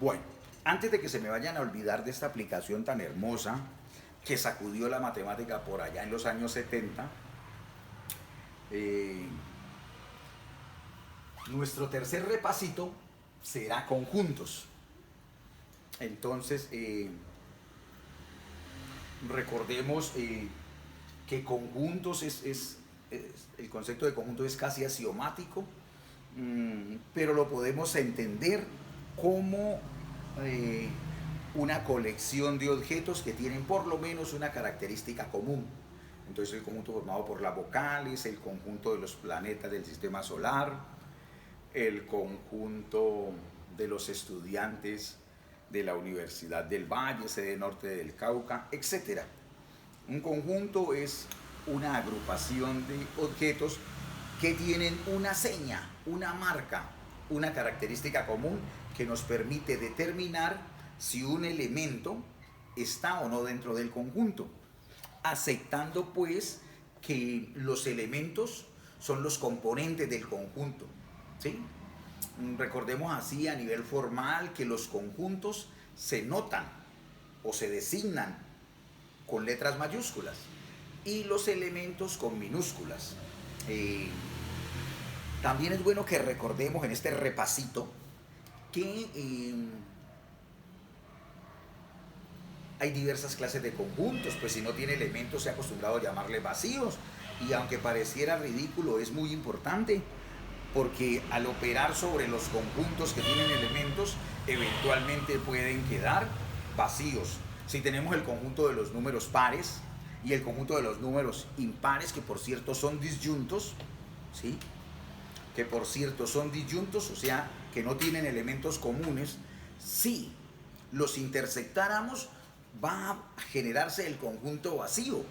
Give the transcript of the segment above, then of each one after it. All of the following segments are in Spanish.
Bueno, antes de que se me vayan a olvidar de esta aplicación tan hermosa que sacudió la matemática por allá en los años 70, eh, nuestro tercer repasito será conjuntos. Entonces, recordemos que conjuntos el concepto de conjunto es casi axiomático, pero lo podemos entender como una colección de objetos que tienen por lo menos una característica común. Entonces el conjunto formado por las vocales, el conjunto de los planetas del sistema solar, el conjunto de los estudiantes de la Universidad del Valle, sede norte del Cauca, etc. Un conjunto es una agrupación de objetos que tienen una seña, una marca, una característica común que nos permite determinar si un elemento está o no dentro del conjunto, aceptando pues que los elementos son los componentes del conjunto, ¿sí? Recordemos así a nivel formal que los conjuntos se notan o se designan con letras mayúsculas y los elementos con minúsculas. También es bueno que recordemos en este repasito que hay diversas clases de conjuntos, pues si no tiene elementos se ha acostumbrado a llamarle vacíos, y aunque pareciera ridículo es muy importante, porque al operar sobre los conjuntos que tienen elementos, eventualmente pueden quedar vacíos. Si tenemos el conjunto de los números pares y el conjunto de los números impares, que por cierto son disyuntos, ¿sí? Que por cierto son disyuntos, o sea, que no tienen elementos comunes, si los intersectáramos va a generarse el conjunto vacío,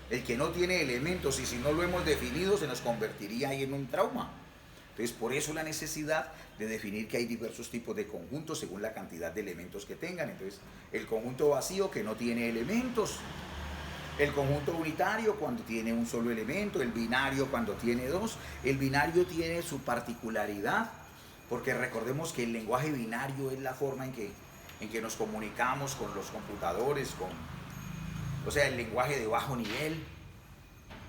el que no tiene elementos, y si no lo hemos definido se nos convertiría ahí en un trauma. Entonces, por eso la necesidad de definir que hay diversos tipos de conjuntos según la cantidad de elementos que tengan. Entonces, el conjunto vacío que no tiene elementos, el conjunto unitario cuando tiene un solo elemento, el binario cuando tiene dos. El binario tiene su particularidad, porque recordemos que el lenguaje binario es la forma en que nos comunicamos con los computadores, o sea, el lenguaje de bajo nivel,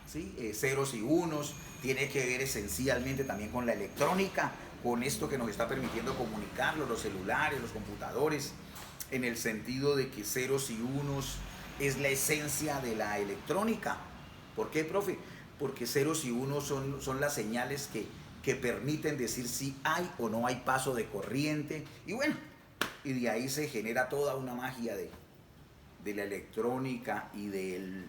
¿sí? Ceros y unos, tiene que ver esencialmente también con la electrónica, con esto que nos está permitiendo comunicarlo, los celulares, los computadores, en el sentido de que ceros y unos es la esencia de la electrónica. ¿Por qué, profe? Porque ceros y unos son las señales que permiten decir si hay o no hay paso de corriente, y bueno, y de ahí se genera toda una magia de la electrónica y del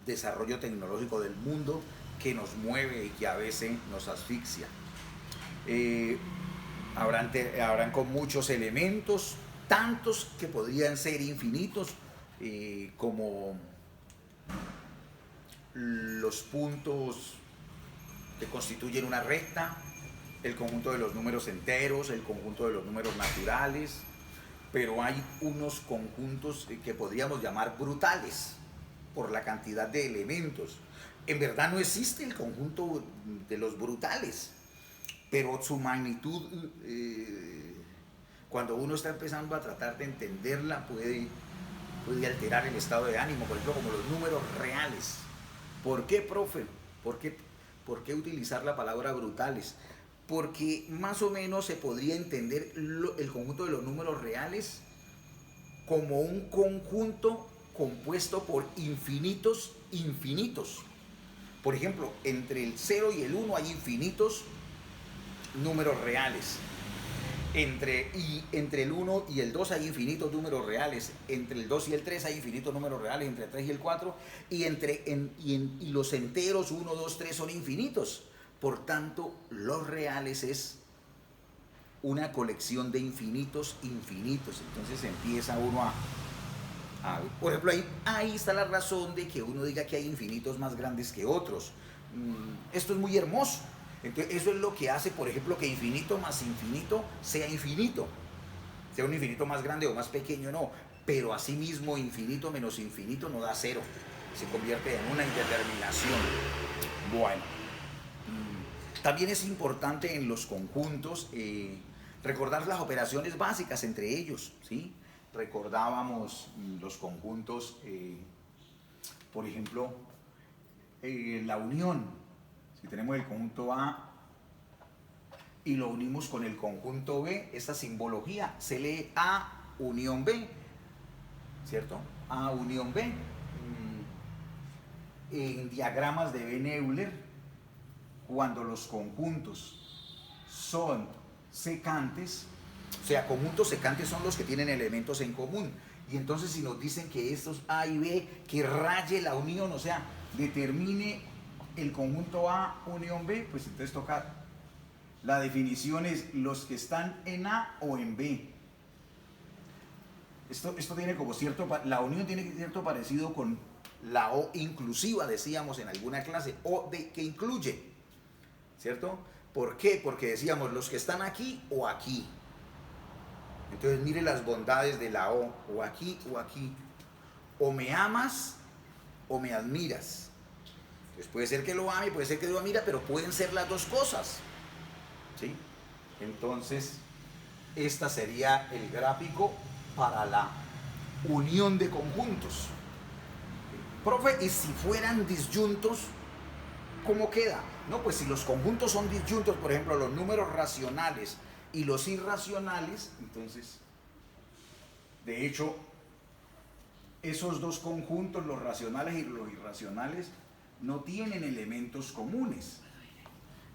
desarrollo tecnológico del mundo que nos mueve y que a veces nos asfixia. Habrán con muchos elementos, tantos que podrían ser infinitos, como los puntos que constituyen una recta, el conjunto de los números enteros, el conjunto de los números naturales, pero hay unos conjuntos que podríamos llamar brutales por la cantidad de elementos. En verdad no existe el conjunto de los brutales, pero su magnitud, cuando uno está empezando a tratar de entenderla, puede alterar el estado de ánimo, por ejemplo, como los números reales. ¿Por qué, profe? ¿Por qué utilizar la palabra brutales? Porque más o menos se podría entender el conjunto de los números reales como un conjunto compuesto por infinitos. Por ejemplo, entre el 0 y el 1 hay infinitos números reales. Entre el 1 y el 2 hay infinitos números reales. Entre el 2 y el 3 hay infinitos números reales. Entre el 3 y el 4. Y los enteros 1, 2, 3 son infinitos. Por tanto, los reales es una colección de infinitos. Entonces empieza uno por ejemplo, ahí está la razón de que uno diga que hay infinitos más grandes que otros. Esto es muy hermoso. Entonces, eso es lo que hace, por ejemplo, que infinito más infinito sea infinito. Sea un infinito más grande o más pequeño, no. Pero asimismo, infinito menos infinito no da cero. Se convierte en una indeterminación. Bueno. También es importante en los conjuntos Recordar las operaciones básicas entre ellos, ¿sí? Recordábamos los conjuntos, por ejemplo, la unión. Si tenemos el conjunto A y lo unimos con el conjunto B, esta simbología se lee A unión B, ¿cierto? A unión B. En diagramas de Behn-Euler, cuando los conjuntos son secantes, o sea, conjuntos secantes son los que tienen elementos en común. Y entonces si nos dicen que estos A y B, que raye la unión, o sea, determine el conjunto A unión B, pues entonces toca, la definición es los que están en A o en B. Esto tiene como cierto, la unión tiene cierto parecido con la O inclusiva, decíamos en alguna clase, O de que incluye, ¿cierto? ¿Por qué? Porque decíamos los que están aquí o aquí. Entonces mire las bondades de la o aquí o aquí. O me amas o me admiras. Entonces puede ser que lo ame, puede ser que lo admira, pero pueden ser las dos cosas, ¿sí? Entonces, esta sería el gráfico para la unión de conjuntos. Profe, ¿y si fueran disyuntos, cómo queda? No, pues si los conjuntos son disyuntos, por ejemplo, los números racionales y los irracionales, entonces, de hecho, esos dos conjuntos, los racionales y los irracionales, no tienen elementos comunes.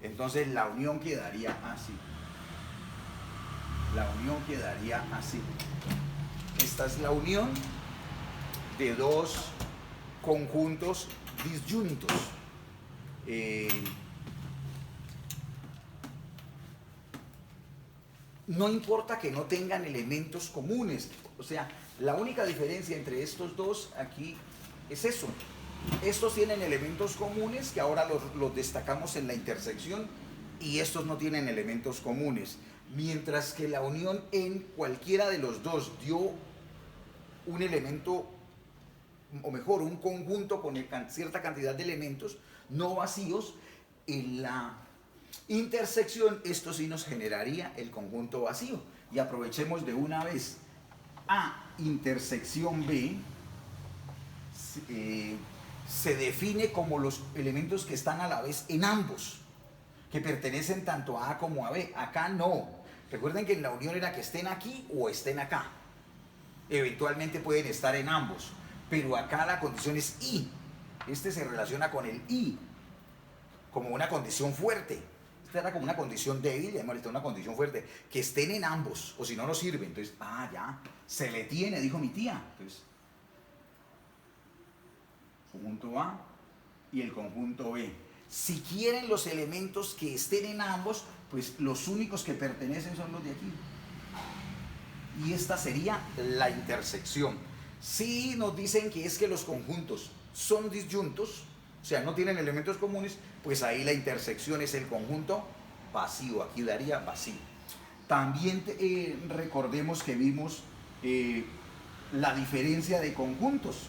Entonces la unión quedaría así. La unión quedaría así. Esta es la unión de dos conjuntos disyuntos. No importa que no tengan elementos comunes. O sea, la única diferencia entre estos dos aquí es eso. Estos tienen elementos comunes que ahora los destacamos en la intersección y estos no tienen elementos comunes. Mientras que la unión en cualquiera de los dos dio un elemento, o mejor, un conjunto con cierta cantidad de elementos no vacíos, en la intersección esto sí nos generaría el conjunto vacío. Y aprovechemos de una vez A intersección B. Se define como los elementos que están a la vez en ambos, que pertenecen tanto a A como a B. Acá no. Recuerden que en la unión era que estén aquí o estén acá. Eventualmente pueden estar en ambos, pero acá la condición es I. Este se relaciona con el I como una condición fuerte. Esta era como una condición débil, esta es una condición fuerte, que estén en ambos, o si no, no sirve. Entonces, ya, se le tiene, dijo mi tía. Entonces, conjunto A y el conjunto B. Si quieren los elementos que estén en ambos, pues los únicos que pertenecen son los de aquí. Y esta sería la intersección. Si nos dicen que es que los conjuntos son disyuntos, o sea, no tienen elementos comunes, pues ahí la intersección es el conjunto vacío, aquí daría vacío. También recordemos que vimos la diferencia de conjuntos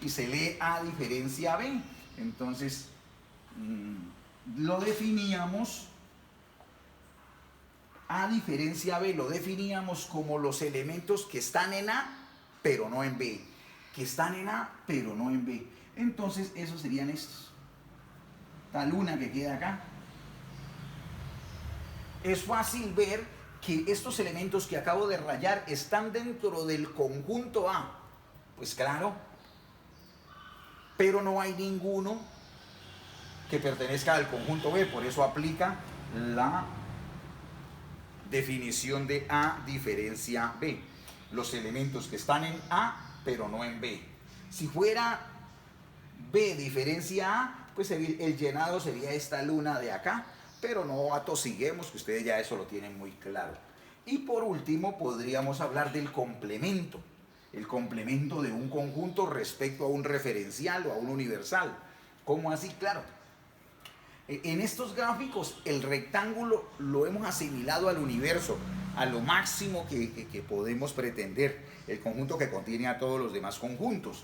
y se lee A diferencia B. Entonces, lo definíamos, A diferencia B, lo definíamos como los elementos que están en A, pero no en B. Que están en A, pero no en B. Entonces, esos serían estos. Esta luna que queda acá. Es fácil ver que estos elementos que acabo de rayar están dentro del conjunto A. Pues claro, pero no hay ninguno que pertenezca al conjunto B, por eso aplica la definición de A diferencia B. Los elementos que están en A, pero no en B. Si fuera B diferencia A, pues el llenado sería esta luna de acá, pero no atosiguemos, que ustedes ya eso lo tienen muy claro. Y por último, podríamos hablar del complemento. El complemento de un conjunto respecto a un referencial o a un universal. ¿Cómo así? Claro. En estos gráficos, el rectángulo lo hemos asimilado al universo, a lo máximo que podemos pretender, el conjunto que contiene a todos los demás conjuntos.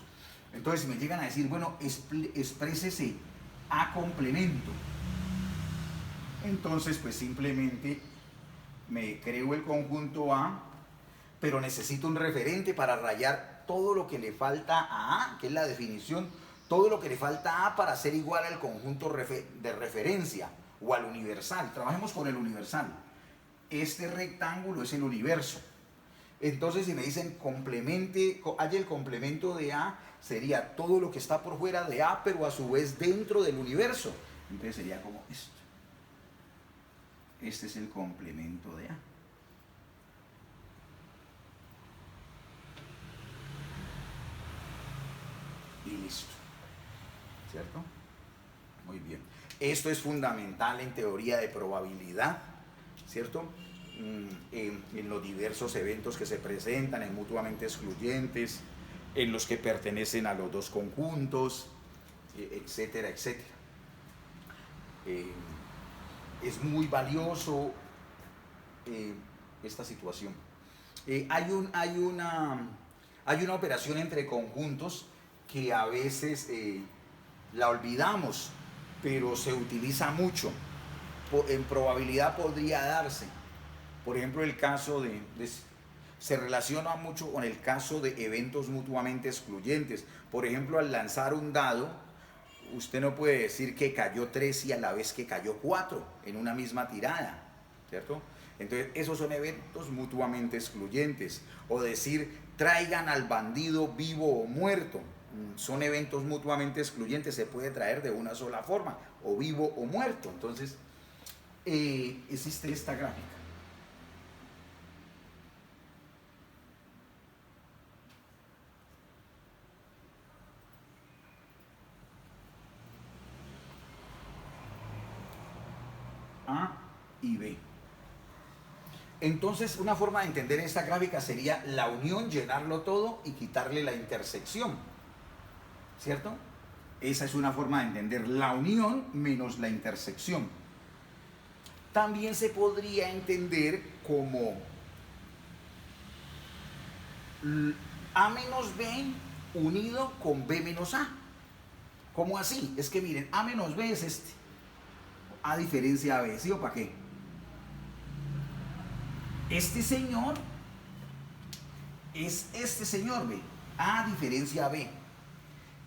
Entonces, si me llegan a decir, bueno, exprésese A complemento, entonces, pues simplemente me creo el conjunto A, pero necesito un referente para rayar todo lo que le falta a A, que es la definición, todo lo que le falta a A para ser igual al conjunto de referencia o al universal. Trabajemos con el universal. Este rectángulo es el universo. Entonces, si me dicen complemente, haya el complemento de A, sería todo lo que está por fuera de A, pero a su vez dentro del universo. Entonces sería como esto. Este es el complemento de A. Y listo. ¿Cierto? Muy bien. Esto es fundamental en teoría de probabilidad, ¿cierto? En los diversos eventos que se presentan, en mutuamente excluyentes, en los que pertenecen a los dos conjuntos, etcétera, etcétera. Es muy valioso esta situación. Hay una operación entre conjuntos que a veces la olvidamos, pero se utiliza mucho. En probabilidad podría darse. Por ejemplo, el caso se relaciona mucho con el caso de eventos mutuamente excluyentes. Por ejemplo, al lanzar un dado, usted no puede decir que cayó 3 y a la vez que cayó 4 en una misma tirada, ¿cierto? Entonces, esos son eventos mutuamente excluyentes. O decir, traigan al bandido vivo o muerto. Son eventos mutuamente excluyentes, se puede traer de una sola forma, o vivo o muerto. Entonces, existe esta gráfica. A y B. Entonces, una forma de entender esta gráfica sería la unión, llenarlo todo y quitarle la intersección, ¿cierto? Esa es una forma de entender la unión menos la intersección. También se podría entender como A menos B unido con B menos A. ¿Cómo así? Es que miren, A menos B es este. A diferencia B, ¿sí o para qué? Este señor es este señor B, A diferencia B.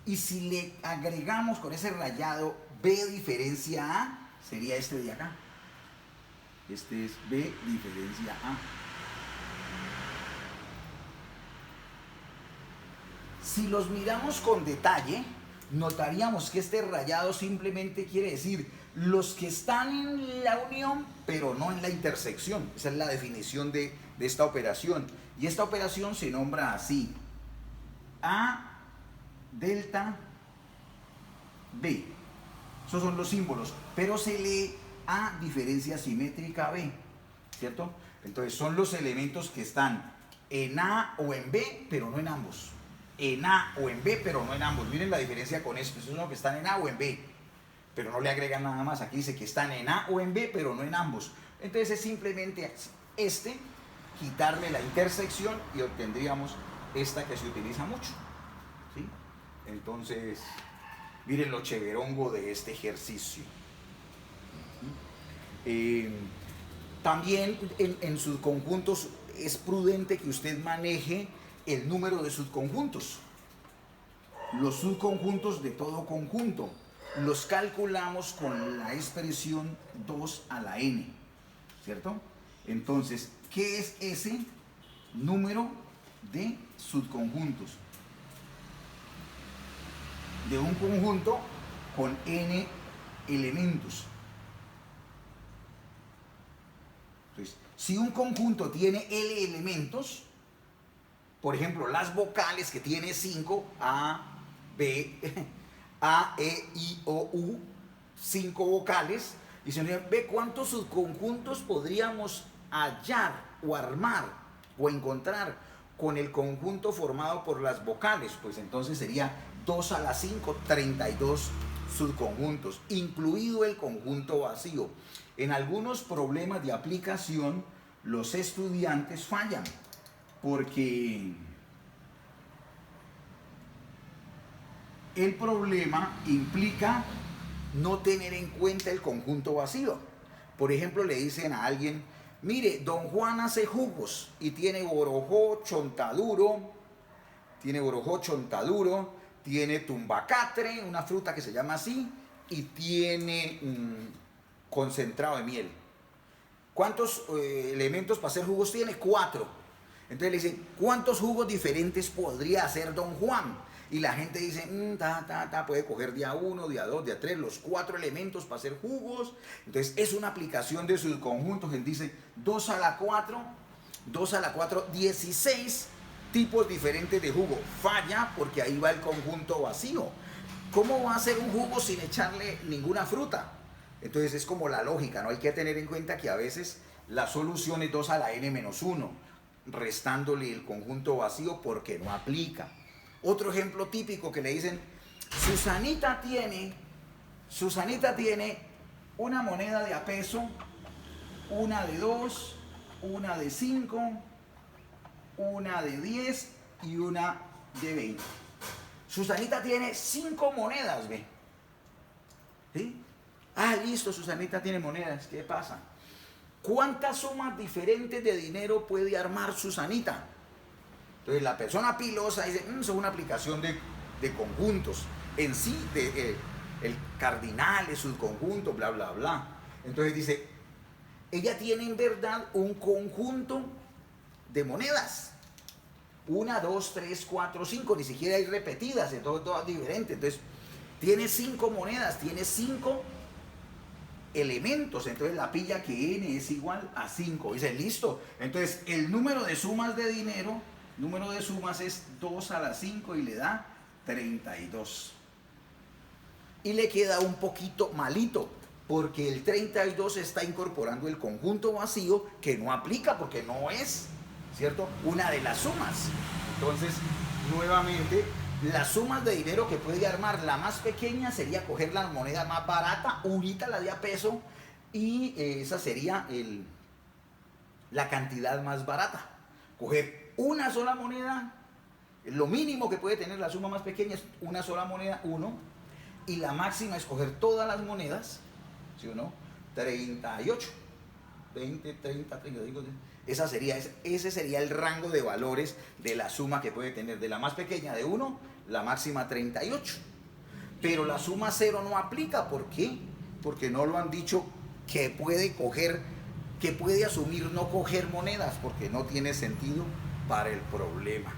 Y si le agregamos con ese rayado B diferencia A, sería este de acá. Este es B diferencia A. Si los miramos con detalle, notaríamos que este rayado simplemente quiere decir los que están en la unión, pero no en la intersección. Esa es la definición de esta operación. Y esta operación se nombra así: A delta B. Esos son los símbolos, pero se lee A diferencia simétrica B, ¿cierto? Entonces son los elementos que están en A o en B, pero no en ambos. En A o en B, pero no en ambos. Miren la diferencia con esto. Estos son los que están en A o en B, pero no le agregan nada más. Aquí dice que están en A o en B, pero no en ambos. Entonces es simplemente quitarle la intersección y obtendríamos esta que se utiliza mucho, ¿sí? Entonces, miren lo cheverongo de este ejercicio. También en subconjuntos es prudente que usted maneje el número de subconjuntos. Los subconjuntos de todo conjunto los calculamos con la expresión 2 a la n, ¿cierto? Entonces, ¿qué es ese número de subconjuntos? De un conjunto con n elementos. Entonces, si un conjunto tiene L elementos, por ejemplo, las vocales que tiene 5, A, B, A, E, I, O, U, 5 vocales, y se nos ve cuántos subconjuntos podríamos hallar o armar o encontrar con el conjunto formado por las vocales. Pues entonces sería 2 a la 5, 32 subconjuntos, incluido el conjunto vacío. En algunos problemas de aplicación, los estudiantes fallan porque el problema implica no tener en cuenta el conjunto vacío. Por ejemplo, le dicen a alguien, Mire, don Juan hace jugos y tiene borojó, chontaduro, tiene tumbacatre, una fruta que se llama así, y tiene concentrado de miel. ¿Cuántos elementos para hacer jugos tiene? 4. Entonces le dicen, ¿cuántos jugos diferentes podría hacer don Juan? Y la gente dice, puede coger día 1, día 2, día 3, los 4 elementos para hacer jugos. Entonces es una aplicación de subconjuntos. Él dice 2 a la 4, 16 tipos diferentes de jugo. Falla porque ahí va el conjunto vacío. ¿Cómo va a hacer un jugo sin echarle ninguna fruta? Entonces es como la lógica, ¿no? Hay que tener en cuenta que a veces la solución es 2 a la n-1, restándole el conjunto vacío porque no aplica. Otro ejemplo típico que le dicen, Susanita tiene una moneda de a peso, una de 2, una de 5, una de 10 y una de 20. Susanita tiene 5 monedas, ¿ve? ¿Sí? Ah, listo, Susanita tiene monedas. ¿Qué pasa? ¿Cuántas sumas diferentes de dinero puede armar Susanita? Entonces la persona pilosa dice, eso es una aplicación de conjuntos. En sí, el cardinal, el subconjunto, bla, bla, bla. Entonces dice, ella tiene en verdad un conjunto de monedas. 1, 2, 3, 4, 5, ni siquiera hay repetidas, entonces todas diferentes. Entonces, tiene 5 monedas, tiene 5 elementos, entonces la pilla que n es igual a 5. Dice, listo. Entonces, el número de sumas de dinero, número de sumas es 2 a la 5 y le da 32. Y le queda un poquito malito, porque el 32 está incorporando el conjunto vacío que no aplica porque no es, ¿cierto?, una de las sumas. Entonces, nuevamente, las sumas de dinero que puede armar, la más pequeña sería coger la moneda más barata, unita la de a peso, y esa sería la cantidad más barata. Coger una sola moneda, lo mínimo que puede tener la suma más pequeña es una sola moneda, 1, y la máxima es coger todas las monedas, ¿sí o no? 38, 20, 30, 35, ese sería el rango de valores de la suma que puede tener, de la más pequeña de 1, la máxima 38. Pero la suma 0 no aplica, ¿por qué? Porque no lo han dicho que puede coger, que puede asumir no coger monedas, porque no tiene sentido para el problema.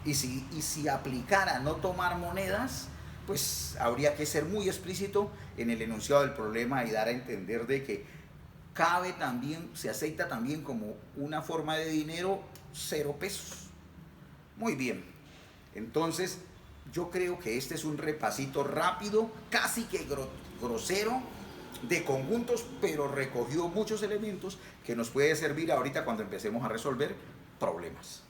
Y si aplicara no tomar monedas, pues habría que ser muy explícito en el enunciado del problema y dar a entender de que cabe también, se acepta también como una forma de dinero 0 pesos. Muy bien, entonces yo creo que este es un repasito rápido, casi que grosero, de conjuntos, pero recogió muchos elementos que nos puede servir ahorita cuando empecemos a resolver problemas.